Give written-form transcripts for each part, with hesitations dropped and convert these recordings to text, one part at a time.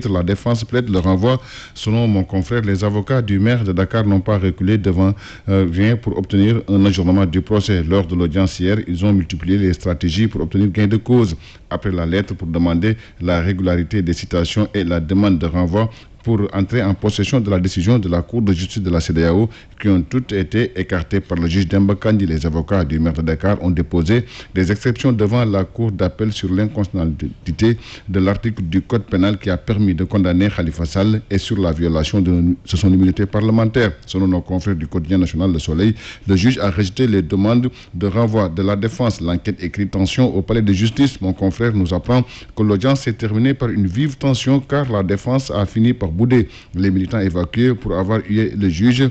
La défense plaide le renvoi. Selon mon confrère, les avocats du maire de Dakar n'ont pas reculé devant rien pour obtenir un ajournement du procès. Lors de l'audience hier, ils ont multiplié les stratégies pour obtenir gain de cause. Après la lettre pour demander la régularité des citations et la demande de renvoi pour entrer en possession de la décision de la Cour de justice de la CEDEAO qui ont toutes été écartées par le juge Demba Kandji. Les avocats du maire de Dakar ont déposé des exceptions devant la Cour d'appel sur l'inconstitutionnalité de l'article du Code pénal qui a permis de condamner Khalifa Sall et sur la violation de son immunité parlementaire. Selon nos confrères du quotidien national Le Soleil, le juge a rejeté les demandes de renvoi de la défense. L'enquête écrit tension au palais de justice. Mon confrère nous apprend que l'audience s'est terminée par une vive tension car la défense a fini par bouder. Les militants évacués pour avoir hué le juge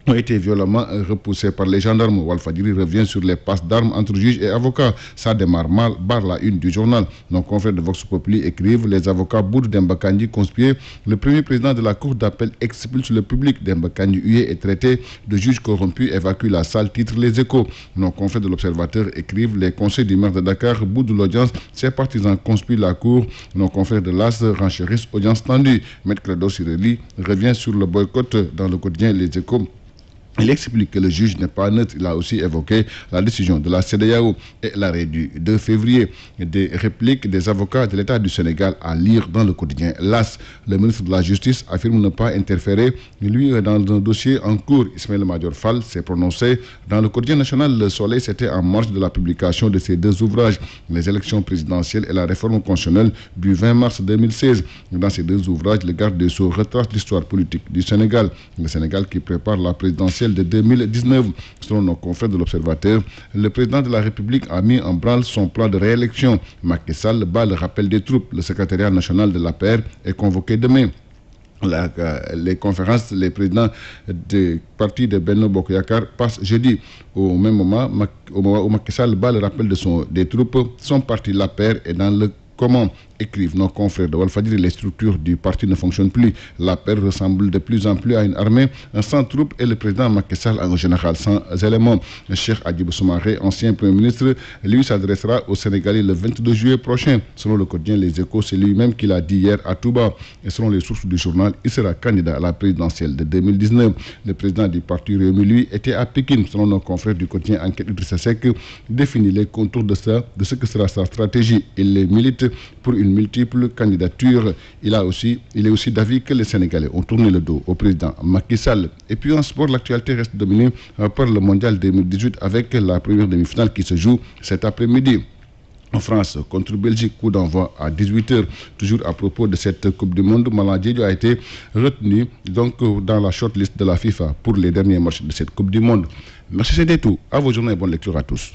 ont été violemment repoussés par les gendarmes. Walfadjri revient sur les passes d'armes entre juges et avocats. Ça démarre mal, barre la une du journal. Nos confrères de Vox Populi écrivent: les avocats boudent Demba Kandji conspiré. Le premier président de la Cour d'appel expulse le public. Demba Kandji hué et traité de juge corrompu, évacue la salle, titre Les Échos. Nos confrères de l'Observateur écrivent: les conseils du maire de Dakar boudent l'audience. Ses partisans conspirent la Cour. Nos confrères de l'As renchérissent audience tendue. Maître Clédor Ciré revient sur le boycott dans le quotidien Les Échos. Il explique que le juge n'est pas neutre. Il a aussi évoqué la décision de la CEDEAO et l'arrêt du 2 février. Des répliques des avocats de l'État du Sénégal à lire dans le quotidien L'As. Le ministre de la Justice affirme ne pas interférer, lui, dans un dossier en cours. Ismaël Madior Fall s'est prononcé dans le quotidien national Le Soleil. C'était en marge de la publication de ces deux ouvrages, les élections présidentielles et la réforme constitutionnelle du 20 mars 2016. Dans ces deux ouvrages, le garde des Sceaux retrace l'histoire politique du Sénégal. Le Sénégal qui prépare la présidentielle de 2019. Selon nos confrères de l'Observateur, le président de la République a mis en branle son plan de réélection. Macky Sall bat le rappel des troupes. Le secrétariat national de l'APR est convoqué demain. Les conférences, les présidents des partis de Benno Bokk Yakaar passent jeudi. Au même moment, où Macky Sall bat le rappel des troupes, son parti l'APR est dans le comment. Écrivent nos confrères de Walfadjri, les structures du parti ne fonctionnent plus. La paix ressemble de plus en plus à une armée sans troupes et le président Macky Sall en général sans éléments. Cheikh Hadjibou Soumaré, ancien Premier ministre, lui s'adressera aux Sénégalais le 22 juillet prochain. Selon le quotidien Les Échos, c'est lui-même qui l'a dit hier à Touba. Et selon les sources du journal, il sera candidat à la présidentielle de 2019. Le président du parti Rewmi, lui, était à Pékin. Selon nos confrères du quotidien Enquête, Idrissa Seck définit les contours de ce que sera sa stratégie. Il les milite pour une multiples candidatures. Il est aussi d'avis que les Sénégalais ont tourné le dos au président Macky Sall. Et puis en sport, l'actualité reste dominée par le mondial 2018 avec la première demi-finale qui se joue cet après-midi. En France, contre Belgique, coup d'envoi à 18h. Toujours à propos de cette Coupe du Monde, Malang Diédhiou a été retenu donc dans la shortlist de la FIFA pour les derniers matchs de cette Coupe du Monde. Merci, c'est tout. À vos journées et bonne lecture à tous.